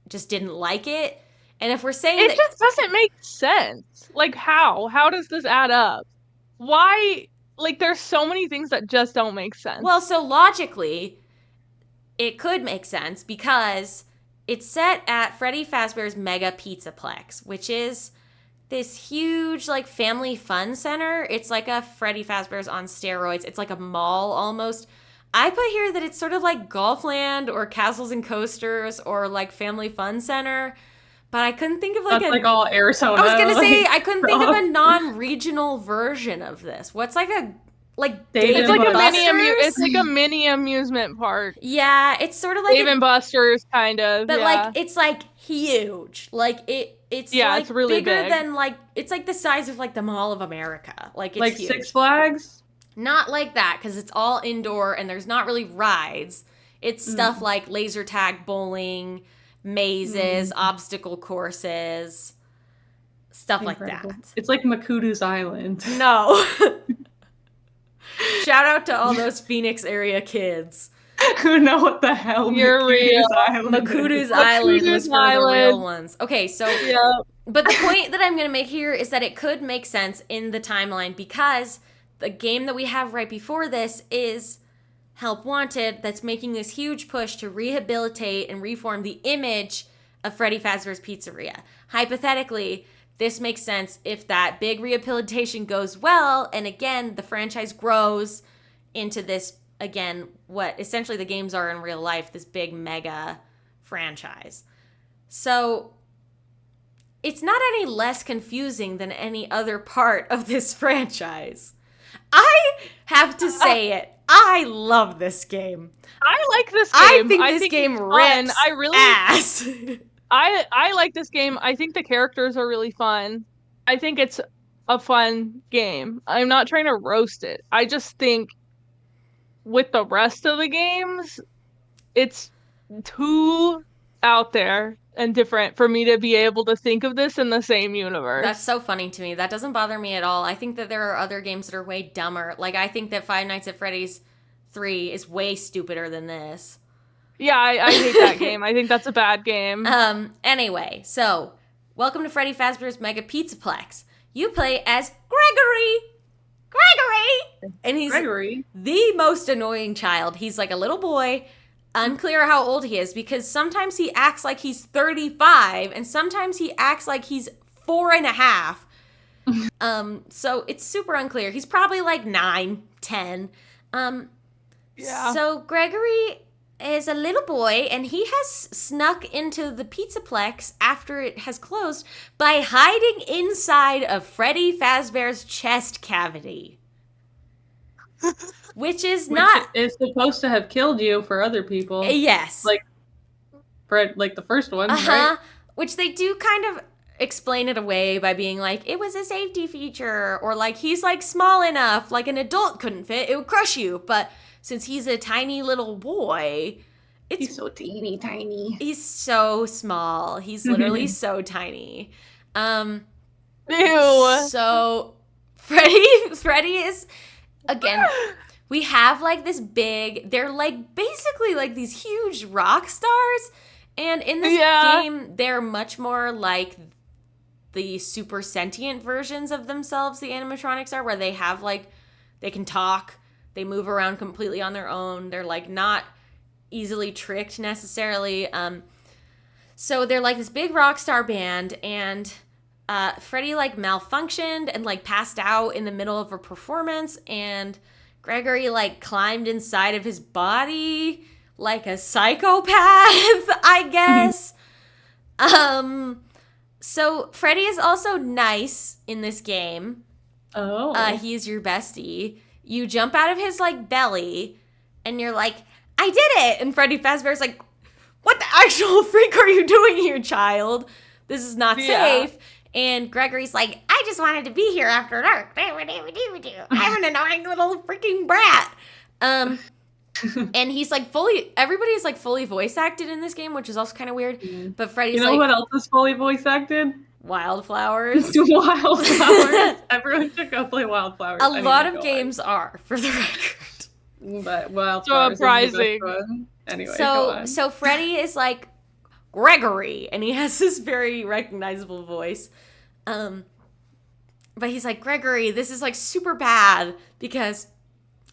just didn't like it. And if we're saying it just doesn't make sense. Like how does this add up? Why? Like there's so many things that just don't make sense. Well, so logically it could make sense because it's set at Freddy Fazbear's Mega Pizzaplex, which is this huge, like, family fun center. It's like a Freddy Fazbear's on steroids. It's like a mall almost. I put here that it's sort of like Golfland or Castles and Coasters or like Family Fun Center, but I couldn't think of like That's like all Arizona. I was gonna say I couldn't think of a non-regional version of this. What's like a it's like a mini amusement park. Yeah, it's sort of like Dave and Buster's kind of. But like it's like huge. Like it's like it's really bigger big. than like it's like the size of like the Mall of America. Like it's like huge. Six Flags? Not like that, because it's all indoor and there's not really rides. It's stuff like laser tag, bowling, mazes, obstacle courses, stuff Incredible. like that. It's like Makudu's Island. No. Shout out to all those Phoenix area kids who know what the hell You're real. Makudu's Island was for the real ones. Okay, so but the point that I'm going to make here is that it could make sense in the timeline because the game that we have right before this is Help Wanted, that's making this huge push to rehabilitate and reform the image of Freddy Fazbear's Pizzeria. Hypothetically, this makes sense if that big rehabilitation goes well, and again, the franchise grows into this again, what essentially the games are in real life, this big mega franchise. So it's not any less confusing than any other part of this franchise. I have to say it. I love this game. I like this game. I think this game rips I really ass. I like this game. I think the characters are really fun. I think it's a fun game. I'm not trying to roast it. I just think with the rest of the games, it's too out there and different for me to be able to think of this in the same universe. That's so funny to me. That doesn't bother me at all. I think that there are other games that are way dumber. Like, I think that Five Nights at Freddy's 3 is way stupider than this. Yeah, I hate that game. I think that's a bad game. Anyway, so welcome to Freddy Fazbear's Mega Pizzaplex. You play as Gregory! And he's the most annoying child. He's like a little boy. Unclear how old he is because sometimes he acts like he's 35 and sometimes he acts like he's 4.5. So it's super unclear. He's probably like 9, 10. Yeah. So Gregory is a little boy and he has snuck into the Pizzaplex after it has closed by hiding inside of Freddy Fazbear's chest cavity. Which is supposed to have killed you for other people. Yes. Like the first one, right? Which they do kind of explain it away by being like, it was a safety feature, or like, he's like small enough, like an adult couldn't fit, it would crush you. But since he's a tiny little boy, he's so teeny tiny. He's so small. He's literally so tiny. Ew. So Freddy is, again, we have like this big, they're like basically like these huge rock stars. And in this game, they're much more like the super sentient versions of themselves, the animatronics are, where they have like, they can talk, they move around completely on their own. They're like not easily tricked necessarily. So they're like this big rock star band, and Freddy like malfunctioned and like passed out in the middle of a performance, and Gregory like climbed inside of his body like a psychopath, I guess. So Freddy is also nice in this game. Oh. He's your bestie. You jump out of his like belly and you're like, I did it. And Freddy Fazbear's like, what the actual freak are you doing here, child? This is not safe. And Gregory's like, I just wanted to be here after dark. I'm an annoying little freaking brat. And he's like everybody's like fully voice acted in this game, which is also kind of weird. But Freddy's like, what else is fully voice acted? Wildflowers. Wildflowers. Everyone should go play Wildflowers. A lot of games are, for the record. But Wildflowers surprising. Anyway, so Freddy is like Gregory, and he has this very recognizable voice. But he's like, Gregory, this is like super bad because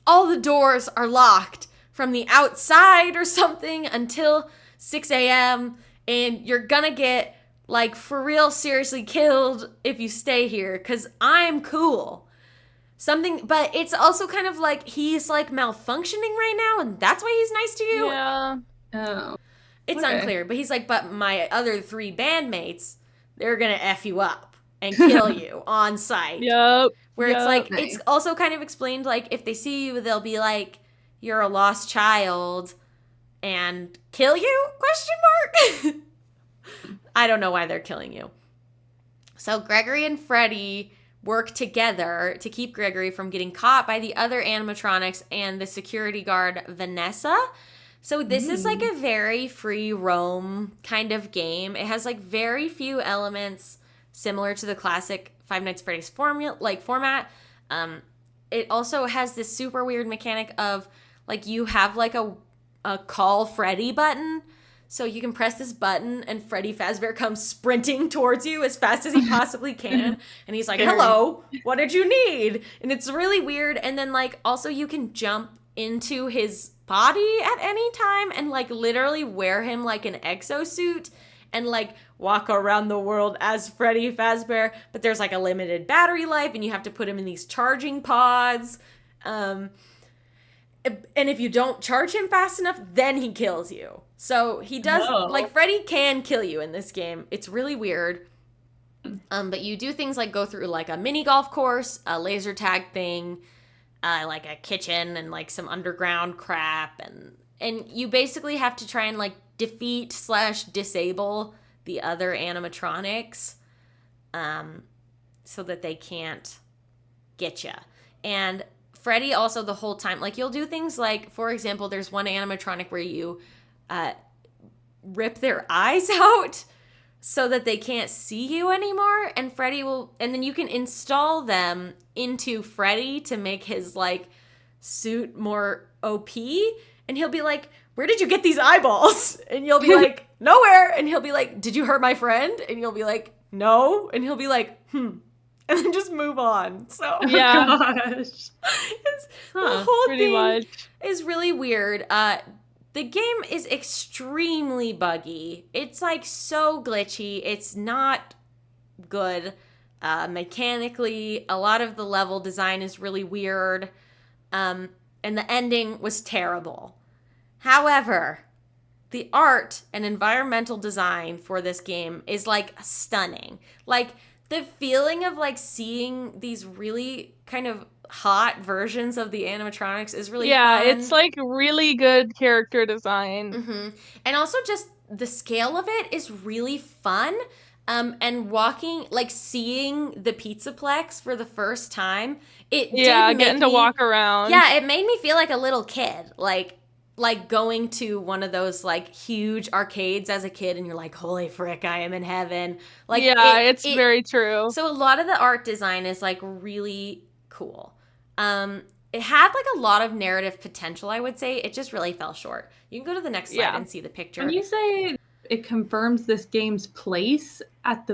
all the doors are locked from the outside or something until 6 a.m. and you're gonna get like for real seriously killed if you stay here because I'm cool. But it's also kind of like he's like malfunctioning right now and that's why he's nice to you. Yeah. Oh. It's unclear, but he's like, but my other 3 bandmates, they're gonna F you up and kill you on sight. Yep. Where it's like, it's also kind of explained, like, if they see you, they'll be like, you're a lost child and kill you? ? I don't know why they're killing you. So Gregory and Freddy work together to keep Gregory from getting caught by the other animatronics and the security guard, Vanessa. So this is like a very free roam kind of game. It has like very few elements similar to the classic Five Nights at Freddy's format. It also has this super weird mechanic of like you have like a call Freddy button. So you can press this button and Freddy Fazbear comes sprinting towards you as fast as he possibly can. And he's like, hello, what did you need? And it's really weird. And then like also you can jump into his body at any time and like literally wear him like an exosuit and like walk around the world as Freddy Fazbear, but there's like a limited battery life and you have to put him in these charging pods. And if you don't charge him fast enough, then he kills you. So he does, like, Freddy can kill you in this game. It's really weird. But you do things like go through, like, a mini golf course, a laser tag thing, like a kitchen, and, like, some underground crap. And you basically have to try and, like, defeat/disable the other animatronics so that they can't get you. And Freddy also the whole time, like, you'll do things like, for example, there's one animatronic where you rip their eyes out so that they can't see you anymore, and Freddy will, and then you can install them into Freddy to make his, like, suit more OP, and he'll be like, where did you get these eyeballs? And you'll be like, nowhere. And he'll be like, did you hurt my friend? And you'll be like, no. And he'll be like, and then just move on. So yeah, gosh. The whole pretty thing much is really weird. The game is extremely buggy. It's, like, so glitchy. It's not good mechanically. A lot of the level design is really weird. And the ending was terrible. However, the art and environmental design for this game is, like, stunning. Like, the feeling of, like, seeing these really kind of hot versions of the animatronics is really fun. It's, like, really good character design. Mm-hmm. And also just the scale of it is really fun. And walking, like, seeing the Pizzaplex for the first time, getting to walk around. Yeah, it made me feel like a little kid, like going to one of those, like, huge arcades as a kid, and you're like, holy frick, I am in heaven. Like, it's very true. So a lot of the art design is, like, really cool. It had, like, a lot of narrative potential, I would say. It just really fell short. You can go to the next slide and see the picture. When you say it confirms this game's place at the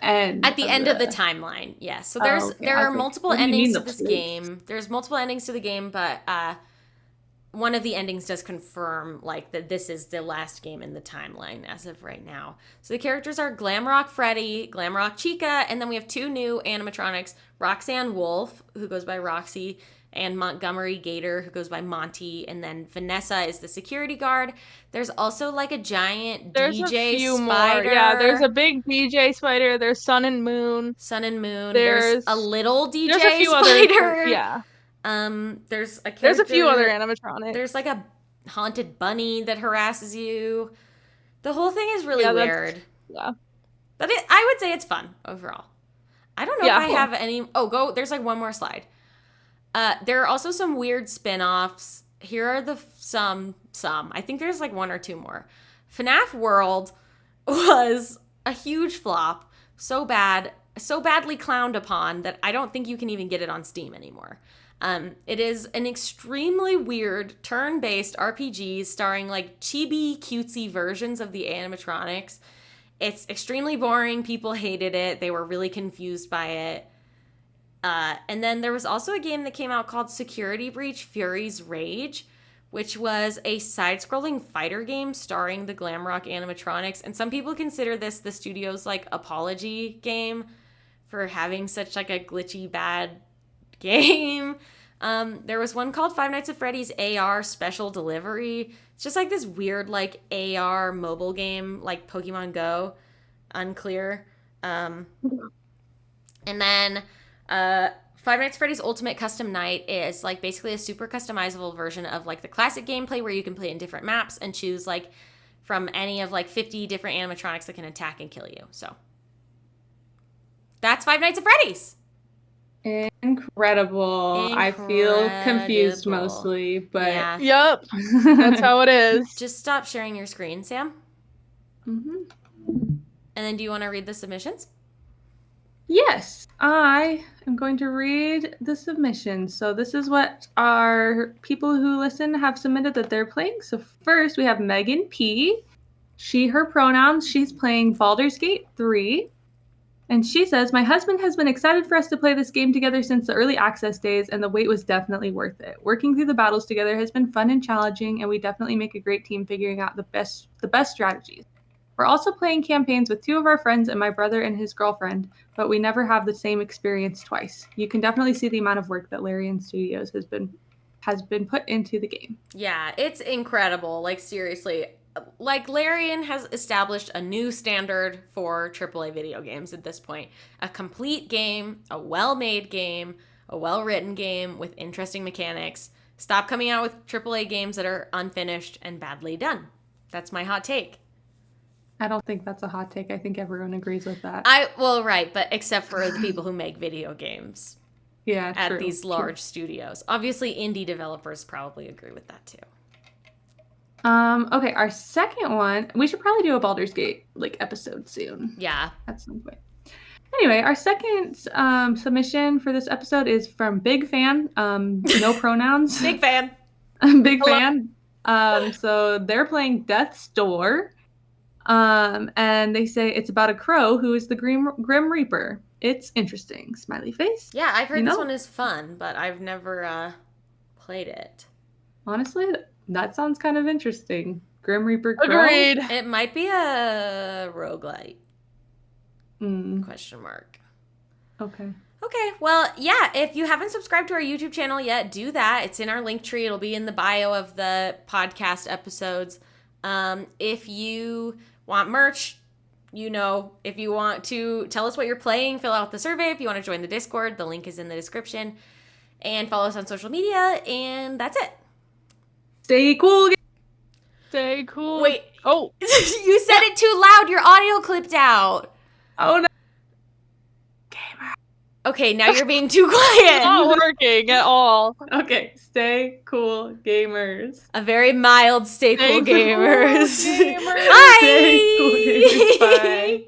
end. At the end of the timeline, yes. So there are multiple endings to this game. There's multiple endings to the game, but one of the endings does confirm, like, that this is the last game in the timeline as of right now. So the characters are Glamrock Freddy, Glamrock Chica, and then we have two new animatronics, Roxanne Wolf, who goes by Roxy, and Montgomery Gator, who goes by Monty, and then Vanessa is the security guard. There's also, like, a giant DJ spider. More. Yeah, there's a big DJ spider. There's Sun and Moon. There's a little DJ there's a few spider. Yeah. There's a few other animatronics. There's, like, a haunted bunny that harasses you. The whole thing is really weird. Yeah. But I would say it's fun overall. I don't know if I have any. There's, like, one more slide. There are also some weird spin-offs. Here are some. I think there's, like, one or two more. FNAF World was a huge flop. So badly clowned upon that I don't think you can even get it on Steam anymore. It is an extremely weird turn-based RPG starring, like, chibi cutesy versions of the animatronics. It's extremely boring. People hated it. They were really confused by it. And then there was also a game that came out called Security Breach Fury's Rage, which was a side-scrolling fighter game starring the Glamrock animatronics. And some people consider this the studio's, like, apology game for having such, like, a glitchy, bad game. There was one called Five Nights at Freddy's AR Special Delivery. It's just, like, this weird, like, AR mobile game, like Pokemon Go. Unclear. And then Five Nights at Freddy's Ultimate Custom Night is, like, basically a super customizable version of, like, the classic gameplay where you can play in different maps and choose, like, from any of, like, 50 different animatronics that can attack and kill you. So that's Five Nights at Freddy's. Incredible. I feel confused mostly, but yeah. Yep. That's how it is. Just stop sharing your screen, Sam. Mm-hmm. And then do you want to read the submissions? Yes, I am going to read the submissions. So this is what our people who listen have submitted that they're playing. So first we have Megan P. She, her pronouns. She's playing Baldur's Gate 3. And she says, my husband has been excited for us to play this game together since the early access days, and the wait was definitely worth it. Working through the battles together has been fun and challenging, and we definitely make a great team figuring out the best strategies. We're also playing campaigns with two of our friends and my brother and his girlfriend, but we never have the same experience twice. You can definitely see the amount of work that Larian Studios has been has been put into the game. Yeah, it's incredible. Like, seriously. Like, Larian has established a new standard for AAA video games at this point. A complete game, a well-made game, a well-written game with interesting mechanics. Stop coming out with AAA games that are unfinished and badly done. That's my hot take. I don't think that's a hot take. I think everyone agrees with that. Well, right, but except for the people who make video games. Yeah, at these large studios. Obviously, indie developers probably agree with that too. Okay, our second one, we should probably do a Baldur's Gate episode soon. Yeah. At some point. Anyway, our second submission for this episode is from Big Fan. No pronouns. Big fan. Big Hello. Fan. So they're playing Death's Door. And they say it's about a crow who is the Grim Reaper. It's interesting. Smiley face. Yeah, I've heard this one is fun, but I've never played it. Honestly, that sounds kind of interesting. Grim Reaper crow. Agreed. It might be a roguelite. Question mark. Okay. Okay, well, yeah, if you haven't subscribed to our YouTube channel yet, do that. It's in our link tree. It'll be in the bio of the podcast episodes. If you want merch, if you want to tell us what you're playing, fill out the survey. If you want to join the Discord, the link is in the description. And follow us on social media, and that's it. Stay cool. Stay cool. Wait. Oh. You said it too loud. Your audio clipped out. Oh, no. Gamer. Okay, now you're being too quiet. It's not working at all. Okay, stay cool, gamers. A very mild stay cool, gamers. Cool, gamers. Bye. Stay cool, gamers. Bye.